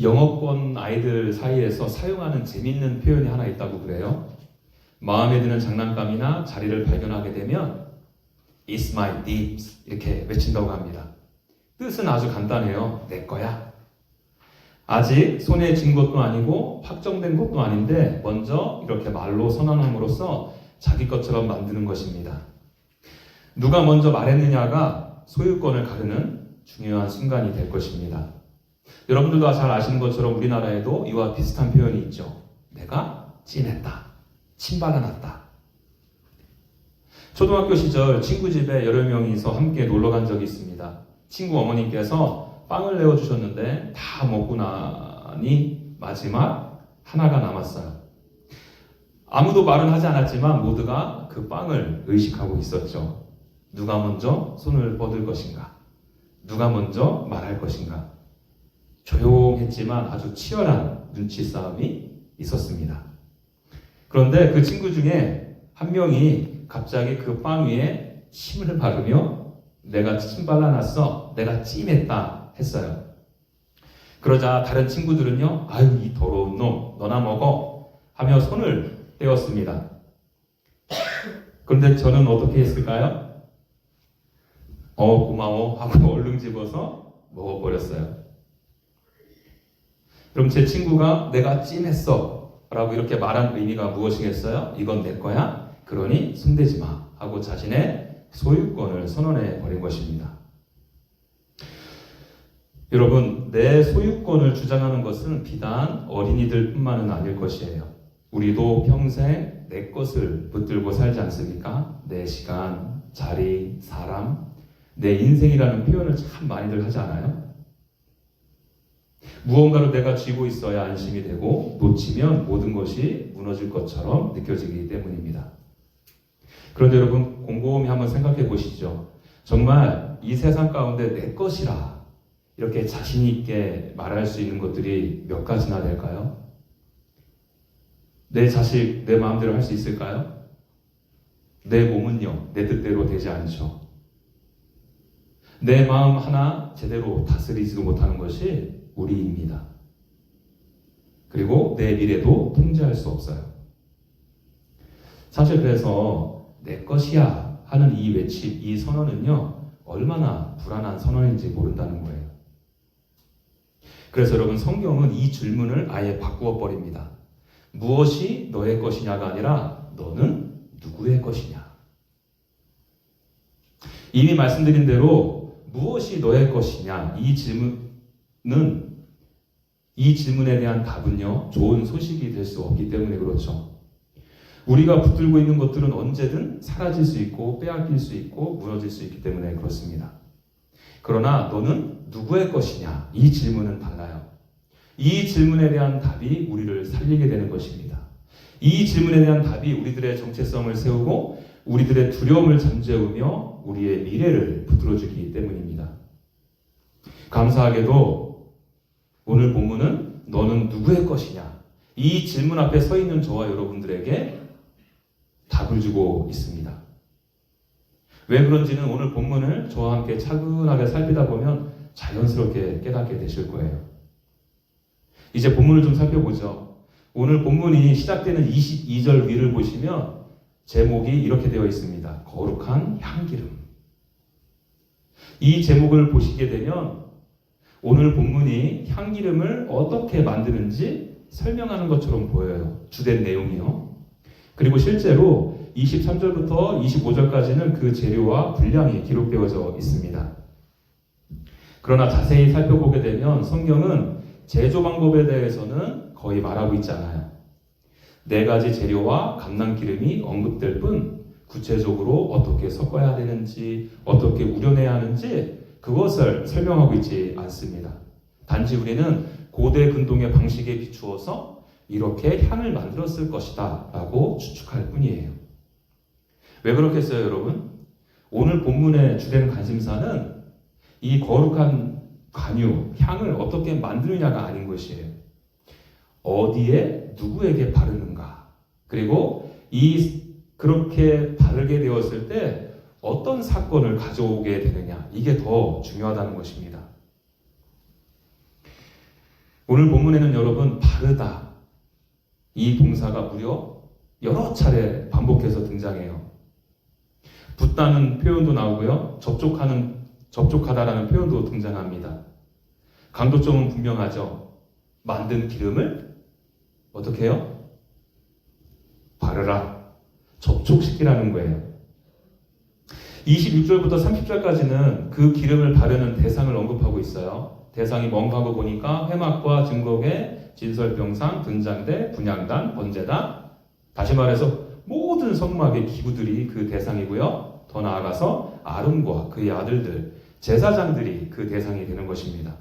영어권 아이들 사이에서 사용하는 재밌는 표현이 하나 있다고 그래요. 마음에 드는 장난감이나 자리를 발견하게 되면 It's my dibs 이렇게 외친다고 합니다. 뜻은 아주 간단해요. 내 거야. 아직 손에 쥔 것도 아니고 확정된 것도 아닌데 먼저 이렇게 말로 선언함으로써 자기 것처럼 만드는 것입니다. 누가 먼저 말했느냐가 소유권을 가르는 중요한 순간이 될 것입니다. 여러분들도 잘 아시는 것처럼 우리나라에도 이와 비슷한 표현이 있죠. 내가 찐했다. 침발라놨다. 초등학교 시절 친구 집에 여러 명이서 함께 놀러 간 적이 있습니다. 친구 어머니께서 빵을 내어주셨는데 다 먹고 나니 마지막 하나가 남았어요. 아무도 말은 하지 않았지만 모두가 그 빵을 의식하고 있었죠. 누가 먼저 손을 뻗을 것인가? 누가 먼저 말할 것인가? 조용했지만 아주 치열한 눈치 싸움이 있었습니다. 그런데 그 친구 중에 한 명이 갑자기 그 빵 위에 침을 바르며 내가 침 발라놨어, 내가 찜했다 했어요. 그러자 다른 친구들은요, 아유 이 더러운 놈, 너나 먹어 하며 손을 떼었습니다. 그런데 저는 어떻게 했을까요? 고마워 하고 얼른 집어서 먹어버렸어요. 그럼 제 친구가 내가 찜했어 라고 이렇게 말한 의미가 무엇이겠어요? 이건 내 거야? 그러니 손대지 마 하고 자신의 소유권을 선언해 버린 것입니다. 여러분, 내 소유권을 주장하는 것은 비단 어린이들 뿐만은 아닐 것이에요. 우리도 평생 내 것을 붙들고 살지 않습니까? 내 시간, 자리, 사람, 내 인생이라는 표현을 참 많이들 하지 않아요? 무언가를 내가 쥐고 있어야 안심이 되고 놓치면 모든 것이 무너질 것처럼 느껴지기 때문입니다. 그런데 여러분 곰곰이 한번 생각해 보시죠. 정말 이 세상 가운데 내 것이라 이렇게 자신 있게 말할 수 있는 것들이 몇 가지나 될까요? 내 자식 내 마음대로 할 수 있을까요? 내 몸은요 내 뜻대로 되지 않죠. 내 마음 하나 제대로 다스리지도 못하는 것이 우리입니다. 그리고 내 미래도 통제할 수 없어요. 사실 그래서 내 것이야 하는 이 외침, 이 선언은요 얼마나 불안한 선언인지 모른다는 거예요. 그래서 여러분 성경은 이 질문을 아예 바꾸어 버립니다. 무엇이 너의 것이냐가 아니라 너는 누구의 것이냐. 이미 말씀드린 대로 무엇이 너의 것이냐 이 질문에 대한 답은요 좋은 소식이 될 수 없기 때문에 그렇죠. 우리가 붙들고 있는 것들은 언제든 사라질 수 있고 빼앗길 수 있고 무너질 수 있기 때문에 그렇습니다. 그러나 너는 누구의 것이냐 이 질문은 달라요. 이 질문에 대한 답이 우리를 살리게 되는 것입니다. 이 질문에 대한 답이 우리들의 정체성을 세우고 우리들의 두려움을 잠재우며 우리의 미래를 붙들어주기 때문입니다. 감사하게도 오늘 본문은 너는 누구의 것이냐 이 질문 앞에 서 있는 저와 여러분들에게 답을 주고 있습니다. 왜 그런지는 오늘 본문을 저와 함께 차분하게 살피다 보면 자연스럽게 깨닫게 되실 거예요. 이제 본문을 좀 살펴보죠. 오늘 본문이 시작되는 22절 위를 보시면 제목이 이렇게 되어 있습니다. 거룩한 향기름. 이 제목을 보시게 되면 오늘 본문이 향기름을 어떻게 만드는지 설명하는 것처럼 보여요. 주된 내용이요. 그리고 실제로 23절부터 25절까지는 그 재료와 분량이 기록되어져 있습니다. 그러나 자세히 살펴보게 되면 성경은 제조 방법에 대해서는 거의 말하고 있지 않아요. 4가지 재료와 감람기름이 언급될 뿐 구체적으로 어떻게 섞어야 되는지 어떻게 우려내야 하는지 그것을 설명하고 있지 않습니다. 단지 우리는 고대 근동의 방식에 비추어서 이렇게 향을 만들었을 것이다 라고 추측할 뿐이에요. 왜 그렇겠어요 여러분? 오늘 본문의 주된 관심사는 이 거룩한 관유, 향을 어떻게 만드느냐가 아닌 것이에요. 어디에 누구에게 바르는가 그리고 그렇게 바르게 되었을 때 어떤 사건을 가져오게 되느냐 이게 더 중요하다는 것입니다. 오늘 본문에는 여러분 바르다 이 동사가 무려 여러 차례 반복해서 등장해요. 붓다는 표현도 나오고요. 접촉하다라는 표현도 등장합니다. 강조점은 분명하죠. 만든 기름을 어떻게 해요? 바르라. 접촉시키라는 거예요. 26절부터 30절까지는 그 기름을 바르는 대상을 언급하고 있어요. 대상이 뭔가 하고 보니까 회막과 증거계, 진설병상, 분장대, 분향단, 번제단, 다시 말해서 모든 성막의 기구들이 그 대상이고요. 더 나아가서 아론과 그의 아들들, 제사장들이 그 대상이 되는 것입니다.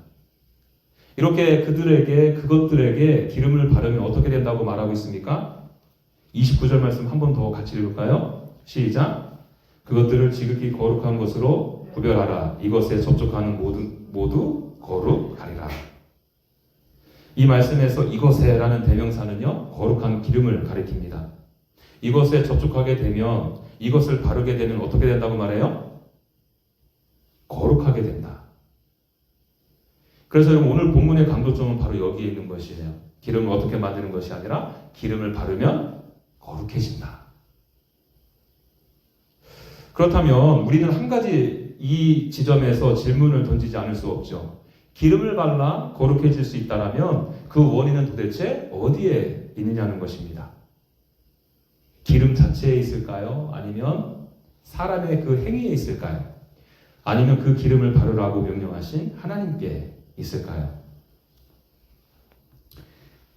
이렇게 그것들에게 기름을 바르면 어떻게 된다고 말하고 있습니까? 29절 말씀 한 번 더 같이 읽을까요? 시작. 그것들을 지극히 거룩한 것으로 구별하라. 이것에 접촉하는 모두 거룩하리라. 이 말씀에서 이것에라는 대명사는요, 거룩한 기름을 가리킵니다. 이것에 접촉하게 되면 이것을 바르게 되면 어떻게 된다고 말해요? 거룩하게 된다. 그래서 여러분 오늘 본문의 강조점은 바로 여기에 있는 것이에요. 기름을 어떻게 만드는 것이 아니라 기름을 바르면 거룩해진다. 그렇다면 우리는 한 가지 이 지점에서 질문을 던지지 않을 수 없죠. 기름을 발라 거룩해질 수 있다면 그 원인은 도대체 어디에 있느냐는 것입니다. 기름 자체에 있을까요? 아니면 사람의 그 행위에 있을까요? 아니면 그 기름을 바르라고 명령하신 하나님께 있을까요?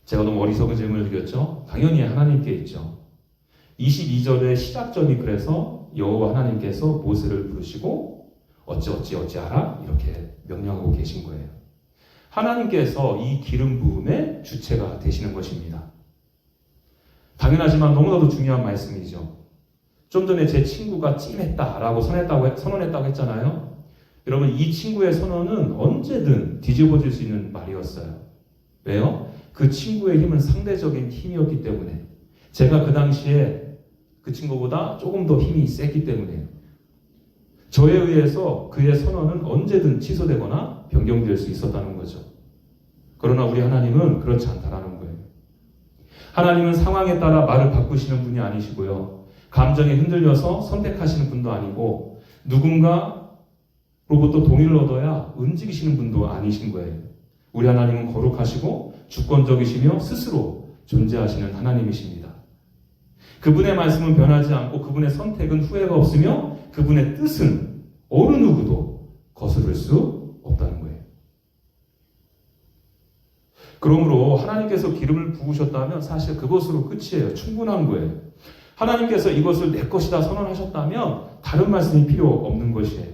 제가 너무 어리석은 질문을 드렸죠? 당연히 하나님께 있죠. 22절의 시작점이 그래서 여호와 하나님께서 모세를 부르시고 어찌하라 이렇게 명령하고 계신 거예요. 하나님께서 이 기름 부음의 주체가 되시는 것입니다. 당연하지만 너무나도 중요한 말씀이죠. 좀 전에 제 친구가 찜했다라고 선언했다고 했잖아요. 여러분 이 친구의 선언은 언제든 뒤집어질 수 있는 말이었어요. 왜요? 그 친구의 힘은 상대적인 힘이었기 때문에, 제가 그 당시에 그 친구보다 조금 더 힘이 셌기 때문에요. 저에 의해서 그의 선언은 언제든 취소되거나 변경될 수 있었다는 거죠. 그러나 우리 하나님은 그렇지 않다라는 거예요. 하나님은 상황에 따라 말을 바꾸시는 분이 아니시고요. 감정에 흔들려서 선택하시는 분도 아니고 누군가로부터 동의를 얻어야 움직이시는 분도 아니신 거예요. 우리 하나님은 거룩하시고 주권적이시며 스스로 존재하시는 하나님이십니다. 그분의 말씀은 변하지 않고 그분의 선택은 후회가 없으며 그분의 뜻은 어느 누구도 거스를 수 없다는 거예요. 그러므로 하나님께서 기름을 부으셨다면 사실 그것으로 끝이에요. 충분한 거예요. 하나님께서 이것을 내 것이다 선언하셨다면 다른 말씀이 필요 없는 것이에요.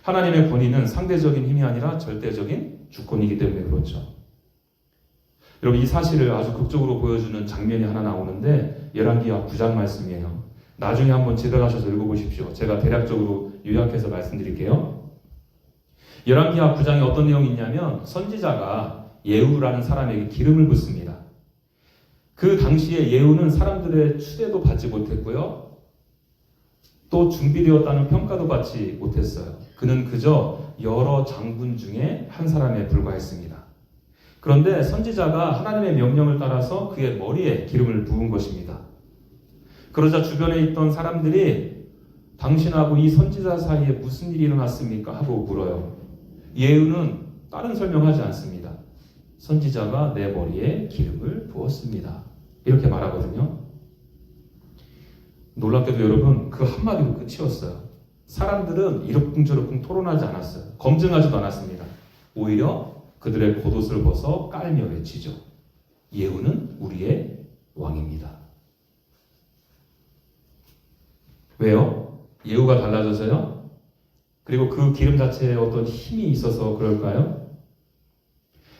하나님의 권위는 상대적인 힘이 아니라 절대적인 주권이기 때문에 그렇죠. 여러분 이 사실을 아주 극적으로 보여주는 장면이 하나 나오는데 열왕기하 9장 말씀이에요. 나중에 한번 집에 가셔서 읽어보십시오. 제가 대략적으로 요약해서 말씀드릴게요. 열왕기하 9장에 어떤 내용이 있냐면 선지자가 예후라는 사람에게 기름을 붓습니다. 그 당시에 예후는 사람들의 추대도 받지 못했고요. 또 준비되었다는 평가도 받지 못했어요. 그는 그저 여러 장군 중에 한 사람에 불과했습니다. 그런데 선지자가 하나님의 명령을 따라서 그의 머리에 기름을 부은 것입니다. 그러자 주변에 있던 사람들이 당신하고 이 선지자 사이에 무슨 일이 일어났습니까? 하고 물어요. 예후는 다른 설명하지 않습니다. 선지자가 내 머리에 기름을 부었습니다. 이렇게 말하거든요. 놀랍게도 여러분 그 한마디로 끝이었어요. 사람들은 이러쿵저러쿵 토론하지 않았어요. 검증하지도 않았습니다. 오히려 그들의 겉옷을 벗어 깔며 외치죠. 예후는 우리의 왕입니다. 왜요? 예후가 달라져서요? 그리고 그 기름 자체에 어떤 힘이 있어서 그럴까요?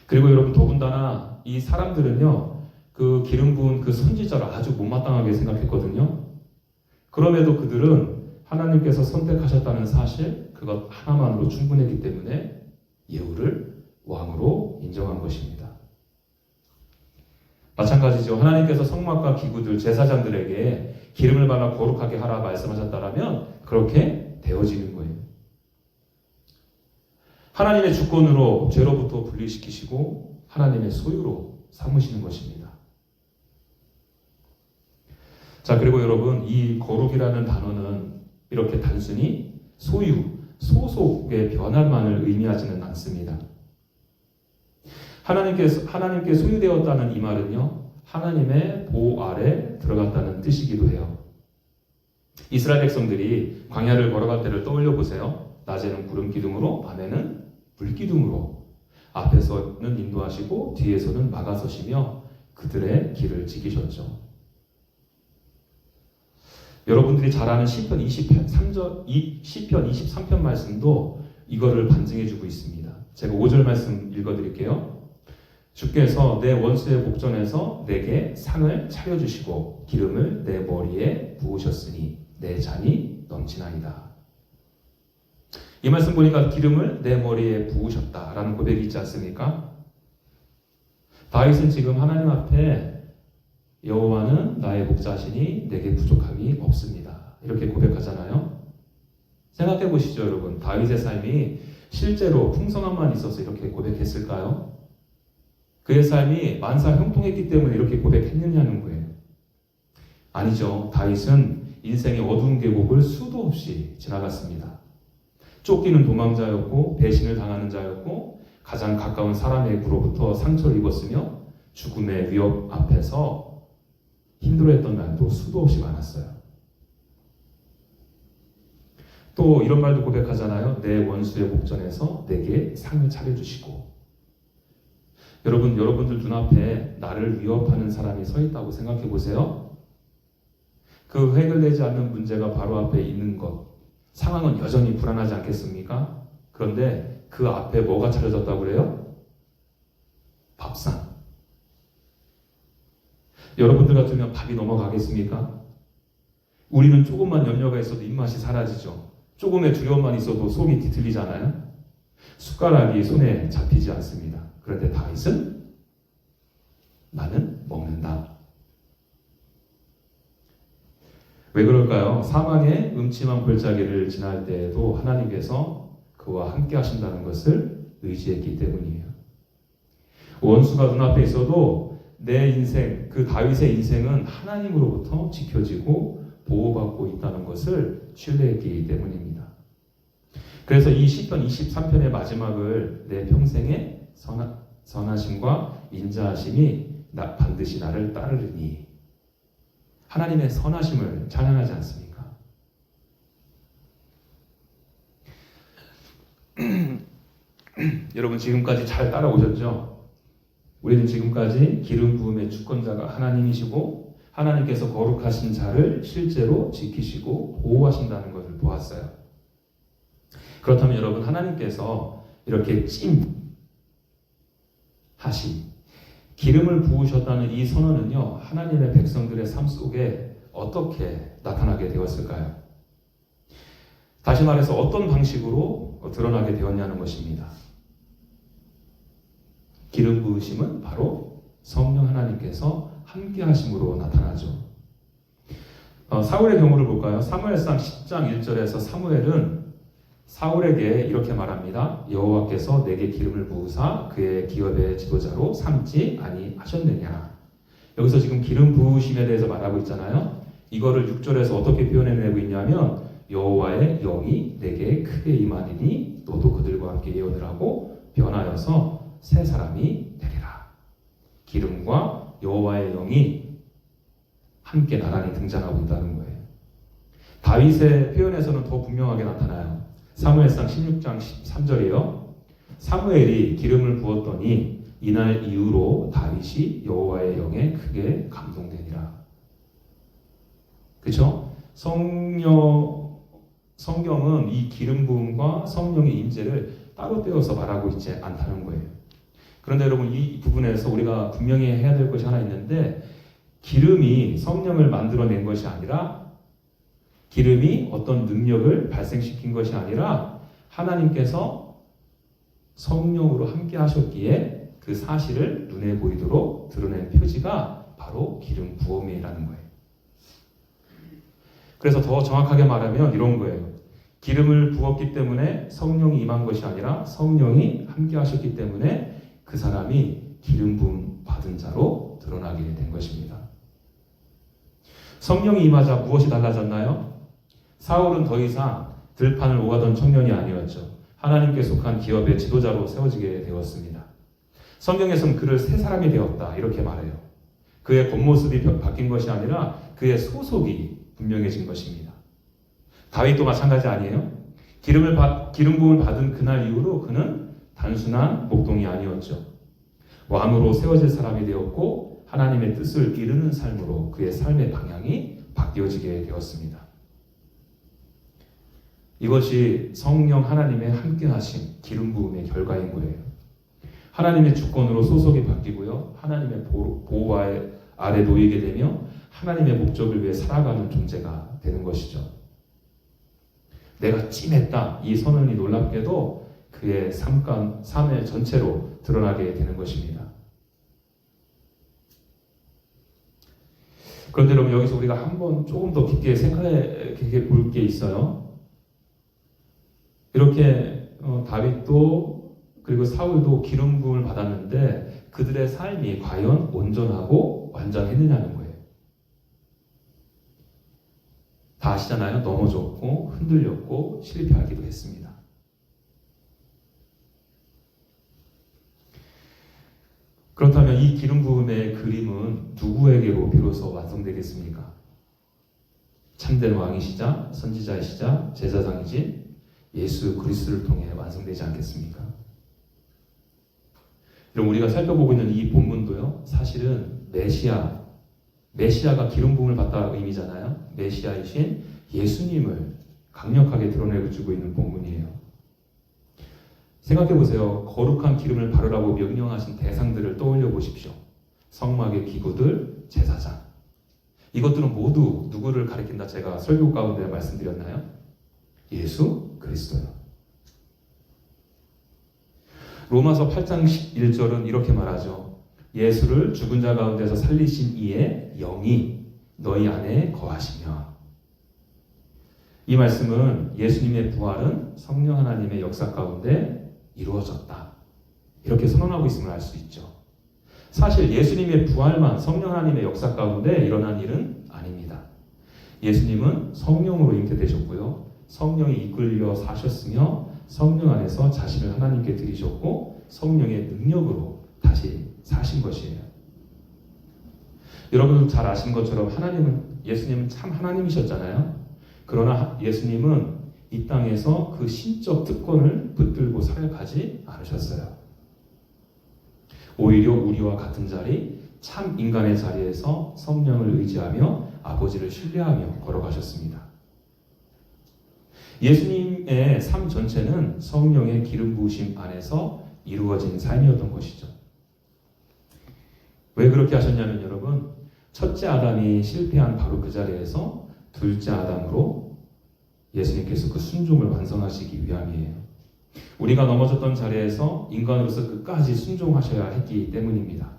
그리고 여러분 더군다나 이 사람들은요, 그 기름 부은 그 선지자를 아주 못마땅하게 생각했거든요. 그럼에도 그들은 하나님께서 선택하셨다는 사실, 그것 하나만으로 충분했기 때문에 예후를 왕으로 인정한 것입니다. 마찬가지죠. 하나님께서 성막과 기구들, 제사장들에게 기름을 발라 거룩하게 하라 말씀하셨다면 그렇게 되어지는 거예요. 하나님의 주권으로 죄로부터 분리시키시고 하나님의 소유로 삼으시는 것입니다. 자, 그리고 여러분, 이 거룩이라는 단어는 이렇게 단순히 소유, 소속의 변화만을 의미하지는 않습니다. 하나님께 소유되었다는 이 말은요, 하나님의 보호 아래 들어갔다는 뜻이기도 해요. 이스라엘 백성들이 광야를 걸어갈 때를 떠올려 보세요. 낮에는 구름 기둥으로, 밤에는 불 기둥으로, 앞에서는 인도하시고 뒤에서는 막아서시며 그들의 길을 지키셨죠. 여러분들이 잘 아는 시편 23편 말씀도 이거를 반증해주고 있습니다. 제가 5절 말씀 읽어드릴게요. 주께서 내 원수의 복전에서 내게 상을 차려주시고 기름을 내 머리에 부으셨으니 내 잔이 넘치나이다. 이 말씀 보니까 기름을 내 머리에 부으셨다라는 고백이 있지 않습니까? 다윗은 지금 하나님 앞에 여호와는 나의 목자시니 내게 부족함이 없습니다. 이렇게 고백하잖아요. 생각해 보시죠, 여러분. 다윗의 삶이 실제로 풍성함만 있어서 이렇게 고백했을까요? 그의 삶이 만사 형통했기 때문에 이렇게 고백했느냐는 거예요. 아니죠. 다윗은 인생의 어두운 계곡을 수도 없이 지나갔습니다. 쫓기는 도망자였고 배신을 당하는 자였고 가장 가까운 사람에게로부터 상처를 입었으며 죽음의 위협 앞에서 힘들어했던 날도 수도 없이 많았어요. 또 이런 말도 고백하잖아요. 내 원수의 복전에서 내게 상을 차려주시고. 여러분들 눈앞에 나를 위협하는 사람이 서 있다고 생각해 보세요. 그 해결되지 않는 문제가 바로 앞에 있는 것, 상황은 여전히 불안하지 않겠습니까? 그런데 그 앞에 뭐가 차려졌다고 그래요? 밥상. 여러분들 같으면 밥이 넘어가겠습니까? 우리는 조금만 염려가 있어도 입맛이 사라지죠. 조금의 두려움만 있어도 속이 뒤틀리잖아요. 숟가락이 손에 잡히지 않습니다. 그런데 다윗은 나는 먹는다. 왜 그럴까요? 사망의 음침한 골짜기를 지날 때에도 하나님께서 그와 함께 하신다는 것을 의지했기 때문이에요. 원수가 눈앞에 있어도 내 인생, 그 다윗의 인생은 하나님으로부터 지켜지고 보호받고 있다는 것을 신뢰했기 때문입니다. 그래서 이 시편 23편의 마지막을 내 평생의 선하심과 인자하심이 반드시 나를 따르리니, 하나님의 선하심을 찬양하지 않습니까? 여러분 지금까지 잘 따라오셨죠? 우리는 지금까지 기름 부음의 주권자가 하나님이시고 하나님께서 거룩하신 자를 실제로 지키시고 보호하신다는 것을 보았어요. 그렇다면 여러분, 하나님께서 이렇게 하신 기름을 부으셨다는 이 선언은요, 하나님의 백성들의 삶 속에 어떻게 나타나게 되었을까요? 다시 말해서 어떤 방식으로 드러나게 되었냐는 것입니다. 기름 부으심은 바로 성령 하나님께서 함께 하심으로 나타나죠. 사울의 경우를 볼까요? 사무엘상 10장 1절에서 사무엘은 사울에게 이렇게 말합니다. 여호와께서 내게 기름을 부으사 그의 기업의 지도자로 삼지 아니하셨느냐. 여기서 지금 기름 부으심에 대해서 말하고 있잖아요. 이거를 6절에서 어떻게 표현해내고 있냐면 여호와의 영이 내게 크게 임하리니 너도 그들과 함께 예언을 하고 변하여서 새 사람이 되리라. 기름과 여호와의 영이 함께 나란히 등장하고 있다는 거예요. 다윗의 표현에서는 더 분명하게 나타나요. 사무엘상 16장 13절이요. 사무엘이 기름을 부었더니 이날 이후로 다윗이 여호와의 영에 크게 감동되니라. 그렇죠? 성경은 이 기름 부음과 성령의 임재를 따로 떼어서 말하고 있지 않다는 거예요. 그런데 여러분, 이 부분에서 우리가 분명히 해야 될 것이 하나 있는데, 기름이 성령을 만들어낸 것이 아니라, 기름이 어떤 능력을 발생시킨 것이 아니라 하나님께서 성령으로 함께 하셨기에 그 사실을 눈에 보이도록 드러낸 표지가 바로 기름 부음이라는 거예요. 그래서 더 정확하게 말하면 이런 거예요. 기름을 부었기 때문에 성령이 임한 것이 아니라 성령이 함께 하셨기 때문에 그 사람이 기름 부음 받은 자로 드러나게 된 것입니다. 성령이 임하자 무엇이 달라졌나요? 사울은 더 이상 들판을 오가던 청년이 아니었죠. 하나님께 속한 기업의 지도자로 세워지게 되었습니다. 성경에서는 그를 새 사람이 되었다 이렇게 말해요. 그의 겉모습이 바뀐 것이 아니라 그의 소속이 분명해진 것입니다. 다윗도 마찬가지 아니에요? 기름 부음을 받은 그날 이후로 그는 단순한 목동이 아니었죠. 왕으로 세워질 사람이 되었고 하나님의 뜻을 이루는 삶으로 그의 삶의 방향이 바뀌어지게 되었습니다. 이것이 성령 하나님의 함께하신 기름 부음의 결과인 거예요. 하나님의 주권으로 소속이 바뀌고요. 하나님의 보호 아래 놓이게 되며 하나님의 목적을 위해 살아가는 존재가 되는 것이죠. 내가 찜했다. 이 선언이 놀랍게도 그의 삶의 전체로 드러나게 되는 것입니다. 그런데 여러분 여기서 우리가 한번 조금 더 깊게 생각해 볼 게 있어요. 이렇게 다윗도 그리고 사울도 기름 부음을 받았는데 그들의 삶이 과연 온전하고 완전했느냐는 거예요. 다 아시잖아요. 넘어졌고 흔들렸고 실패하기도 했습니다. 그렇다면 이 기름 부음의 그림은 누구에게로 비로소 완성되겠습니까? 참된 왕이시자 선지자이시자 제사장이신 예수 그리스도를 통해 완성되지 않겠습니까? 그럼 우리가 살펴보고 있는 이 본문도요. 사실은 메시아가 기름 부음을 받다 의미잖아요. 메시아이신 예수님을 강력하게 드러내주고 있는 본문이에요. 생각해 보세요. 거룩한 기름을 바르라고 명령하신 대상들을 떠올려 보십시오. 성막의 기구들, 제사장. 이것들은 모두 누구를 가리킨다 제가 설교 가운데 말씀드렸나요? 예수 그리스도요. 로마서 8장 1절은 이렇게 말하죠. 예수를 죽은 자 가운데서 살리신 이의 영이 너희 안에 거하시며. 이 말씀은 예수님의 부활은 성령 하나님의 역사 가운데 이루어졌다. 이렇게 선언하고 있음을 알 수 있죠. 사실 예수님의 부활만 성령 하나님의 역사 가운데 일어난 일은 아닙니다. 예수님은 성령으로 잉태되셨고요. 성령이 이끌려 사셨으며 성령 안에서 자신을 하나님께 드리셨고 성령의 능력으로 다시 사신 것이에요. 여러분 잘 아시는 것처럼 예수님은 참 하나님이셨잖아요. 그러나 예수님은 이 땅에서 그 신적 특권을 붙들고 살아가지 않으셨어요. 오히려 우리와 같은 자리, 참 인간의 자리에서 성령을 의지하며 아버지를 신뢰하며 걸어가셨습니다. 예수님의 삶 전체는 성령의 기름 부으심 안에서 이루어진 삶이었던 것이죠. 왜 그렇게 하셨냐면 여러분, 첫째 아담이 실패한 바로 그 자리에서 둘째 아담으로 예수님께서 그 순종을 완성하시기 위함이에요. 우리가 넘어졌던 자리에서 인간으로서 끝까지 순종하셔야 했기 때문입니다.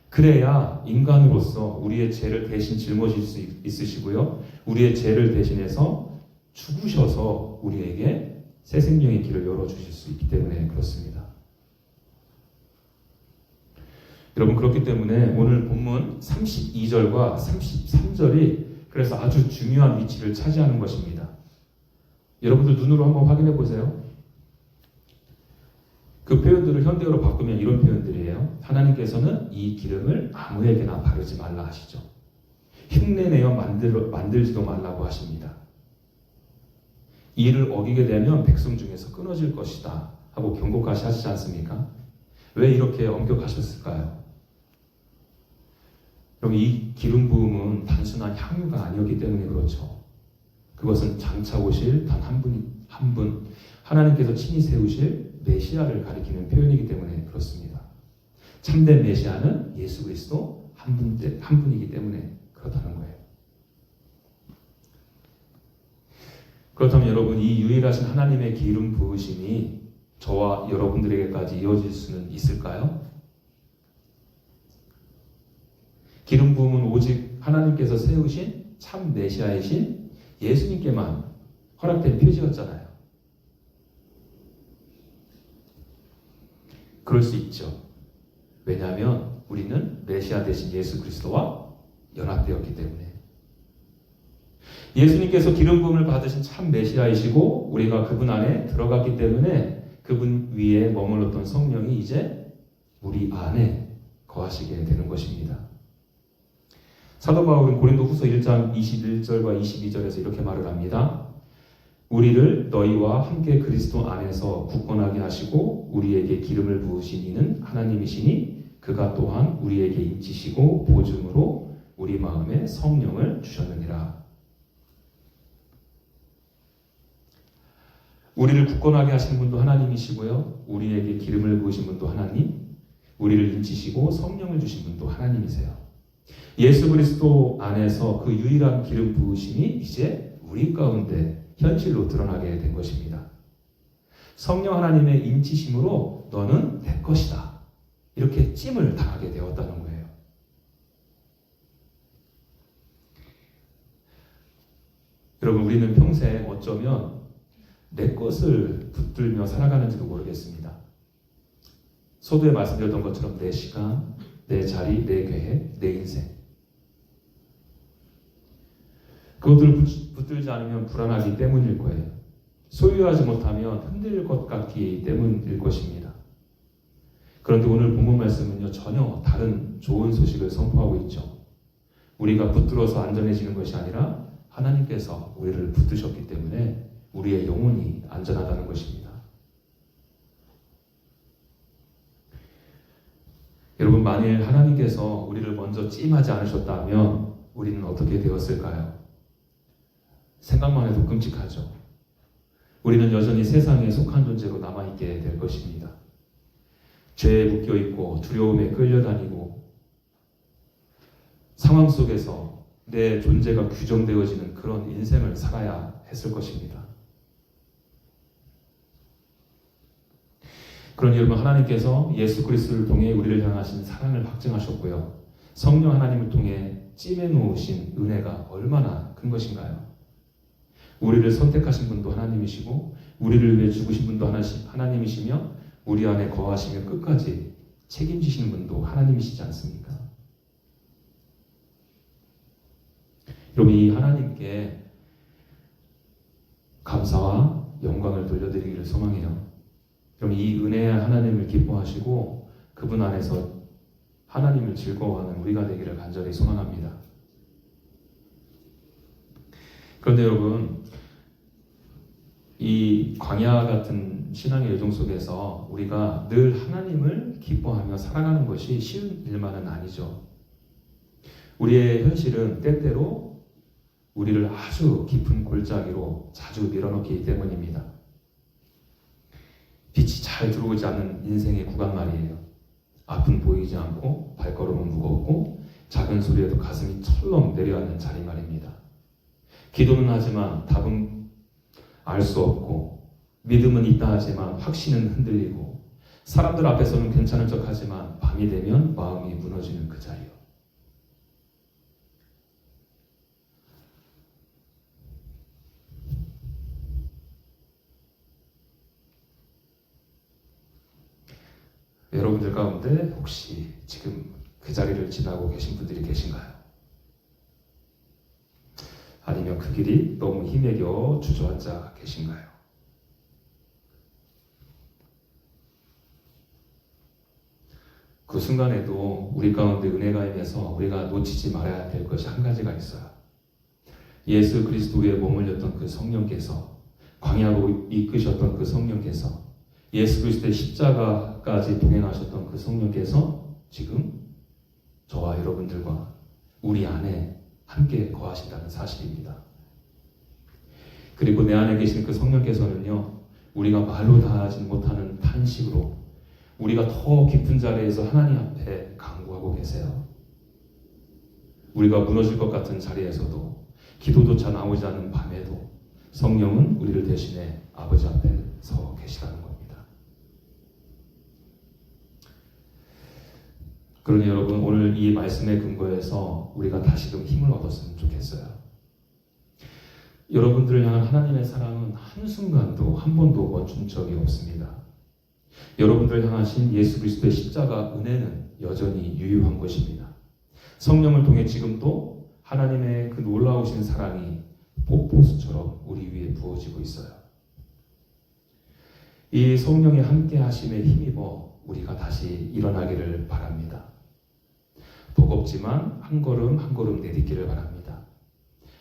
그래야 인간으로서 우리의 죄를 대신 짊어질 수 있으시고요. 우리의 죄를 대신해서 죽으셔서 우리에게 새 생명의 길을 열어주실 수 있기 때문에 그렇습니다. 여러분 그렇기 때문에 오늘 본문 32절과 33절이 그래서 아주 중요한 위치를 차지하는 것입니다. 여러분들 눈으로 한번 확인해 보세요. 그 표현들을 현대어로 바꾸면 이런 표현들이에요. 하나님께서는 이 기름을 아무에게나 바르지 말라 하시죠. 흉내내어 만들지도 말라고 하십니다. 이를 어기게 되면 백성 중에서 끊어질 것이다 하고 경고까지 하시지 않습니까? 왜 이렇게 엄격하셨을까요? 여러분 이 기름 부음은 단순한 향유가 아니었기 때문에 그렇죠. 그것은 장차 오실 단 한 분, 하나님께서 친히 세우실 메시아를 가리키는 표현이기 때문에 그렇습니다. 참된 메시아는 예수 그리스도 한 분이기 때문에 그렇다는 거예요. 그렇다면 여러분 이 유일하신 하나님의 기름 부으심이 저와 여러분들에게까지 이어질 수는 있을까요? 기름 부음은 오직 하나님께서 세우신 참 메시아이신 예수님께만 허락된 표지였잖아요. 그럴 수 있죠. 왜냐하면 우리는 메시아 대신 예수 그리스도와 연합되었기 때문에. 예수님께서 기름 부음을 받으신 참 메시아이시고 우리가 그분 안에 들어갔기 때문에 그분 위에 머물렀던 성령이 이제 우리 안에 거하시게 되는 것입니다. 사도 바울은 고린도후서 1장 21절과 22절에서 이렇게 말을 합니다. 우리를 너희와 함께 그리스도 안에서 굳건하게 하시고 우리에게 기름을 부으신 이는 하나님이시니 그가 또한 우리에게 인치시고 보증으로 우리 마음에 성령을 주셨느니라. 우리를 굳건하게 하시는 분도 하나님이시고요. 우리에게 기름을 부으신 분도 하나님, 우리를 인치시고 성령을 주신 분도 하나님이세요. 예수 그리스도 안에서 그 유일한 기름 부으심이 이제 우리 가운데 현실로 드러나게 된 것입니다. 성령 하나님의 인치심으로 너는 내 것이다. 이렇게 찜을 당하게 되었다는 거예요. 여러분, 우리는 평생 어쩌면 내 것을 붙들며 살아가는지도 모르겠습니다. 서두에 말씀드렸던 것처럼 내 시간, 내 자리, 내 계획, 내 인생. 그것들을 붙들지 않으면 불안하기 때문일 거예요. 소유하지 못하면 흔들릴 것 같기 때문일 것입니다. 그런데 오늘 본문 말씀은요, 전혀 다른 좋은 소식을 선포하고 있죠. 우리가 붙들어서 안전해지는 것이 아니라 하나님께서 우리를 붙드셨기 때문에 우리의 영혼이 안전하다는 것입니다. 여러분, 만일 하나님께서 우리를 먼저 찜하지 않으셨다면 우리는 어떻게 되었을까요? 생각만 해도 끔찍하죠. 우리는 여전히 세상에 속한 존재로 남아있게 될 것입니다. 죄에 묶여있고 두려움에 끌려다니고 상황 속에서 내 존재가 규정되어지는 그런 인생을 살아야 했을 것입니다. 그러니 여러분, 하나님께서 예수 그리스도를 통해 우리를 향하신 사랑을 확증하셨고요. 성령 하나님을 통해 찜해 놓으신 은혜가 얼마나 큰 것인가요? 우리를 선택하신 분도 하나님이시고 우리를 위해 죽으신 분도 하나님이시며 우리 안에 거하시며 끝까지 책임지시는 분도 하나님이시지 않습니까? 여러분, 이 하나님께 감사와 영광을 돌려드리기를 소망해요. 그럼 이 은혜의 하나님을 기뻐하시고 그분 안에서 하나님을 즐거워하는 우리가 되기를 간절히 소망합니다. 그런데 여러분, 이 광야 같은 신앙의 여정 속에서 우리가 늘 하나님을 기뻐하며 살아가는 것이 쉬운 일만은 아니죠. 우리의 현실은 때때로 우리를 아주 깊은 골짜기로 자주 밀어넣기 때문입니다. 빛이 잘 들어오지 않는 인생의 구간 말이에요. 앞은 보이지 않고 발걸음은 무겁고 작은 소리에도 가슴이 철렁 내려앉는 자리 말입니다. 기도는 하지만 답은 알 수 없고 믿음은 있다 하지만 확신은 흔들리고 사람들 앞에서는 괜찮은 척 하지만 밤이 되면 마음이 무너지는 그 자리요. 여러분들 가운데 혹시 지금 그 자리를 지나고 계신 분들이 계신가요? 아니면 그 길이 너무 힘에 겨워 주저앉아 계신가요? 그 순간에도 우리 가운데 은혜가 임해서 우리가 놓치지 말아야 될 것이 한 가지가 있어요. 예수 그리스도에 머물렸던 그 성령께서, 광야로 이끄셨던 그 성령께서, 예수 그리스도의 십자가까지 동행하셨던 그 성령께서 지금 저와 여러분들과 우리 안에 함께 거하신다는 사실입니다. 그리고 내 안에 계신 그 성령께서는요, 우리가 말로 다 하지 못하는 탄식으로 우리가 더 깊은 자리에서 하나님 앞에 간구하고 계세요. 우리가 무너질 것 같은 자리에서도, 기도조차 나오지 않는 밤에도 성령은 우리를 대신해 아버지 앞에 서 계시다는 겁니다. 그러니 여러분, 오늘 이 말씀의 근거에서 우리가 다시금 힘을 얻었으면 좋겠어요. 여러분들을 향한 하나님의 사랑은 한순간도 한 번도 멈춘 적이 없습니다. 여러분들 향하신 예수 그리스도의 십자가 은혜는 여전히 유효한 것입니다. 성령을 통해 지금도 하나님의 그 놀라우신 사랑이 폭포수처럼 우리 위에 부어지고 있어요. 이 성령의 함께 하심에 힘입어 우리가 다시 일어나기를 바랍니다. 버겁지만 한 걸음 한 걸음 내딛기를 바랍니다.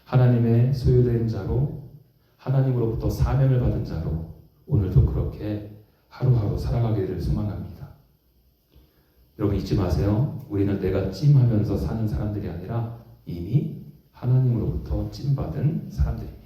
하나님의 소유된 자로, 하나님으로부터 사명을 받은 자로 오늘도 그렇게 하루하루 살아가기를 소망합니다. 여러분 잊지 마세요. 우리는 내가 찜하면서 사는 사람들이 아니라 이미 하나님으로부터 찜받은 사람들입니다.